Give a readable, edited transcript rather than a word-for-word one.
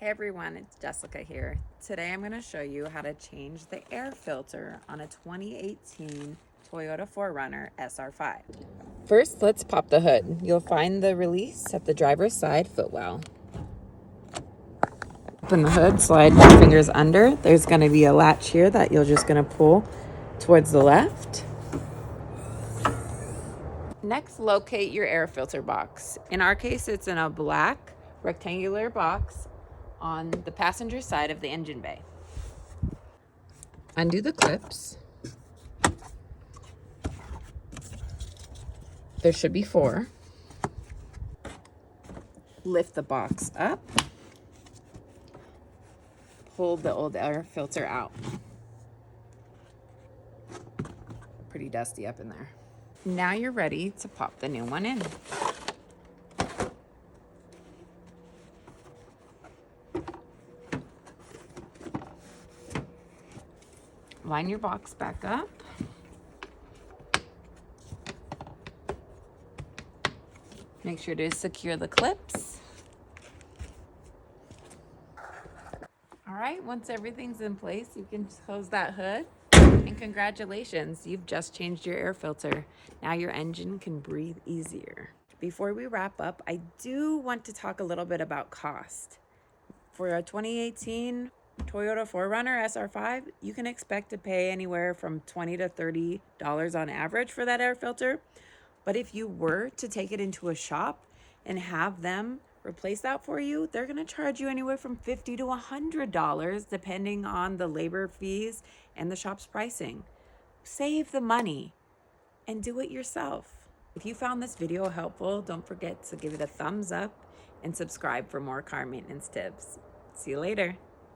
Hey everyone, it's Jessica here. Today I'm going to show you how to change the air filter on a 2018 Toyota 4Runner SR5. First, let's pop the hood. You'll find the release at the driver's side footwell. Open the hood, slide your fingers under. There's going to be a latch here that you're just going to pull towards the left. Next, locate your air filter box. In our case, it's in a black rectangular box on the passenger side of the engine bay. Undo the clips. There should be 4. Lift the box up. Pull the old air filter out. Pretty dusty up in there. Now you're ready to pop the new one in. Line your box back up. Make sure to secure the clips. All right, once everything's in place, you can close that hood. And congratulations, you've just changed your air filter. Now your engine can breathe easier. Before we wrap up, I do want to talk a little bit about cost. For a 2018 Toyota 4Runner SR5, you can expect to pay anywhere from $20 to $30 on average for that air filter. But if you were to take it into a shop and have them replace that for you, they're going to charge you anywhere from $50 to $100 depending on the labor fees and the shop's pricing. Save the money and do it yourself. If you found this video helpful, don't forget to give it a thumbs up and subscribe for more car maintenance tips. See you later.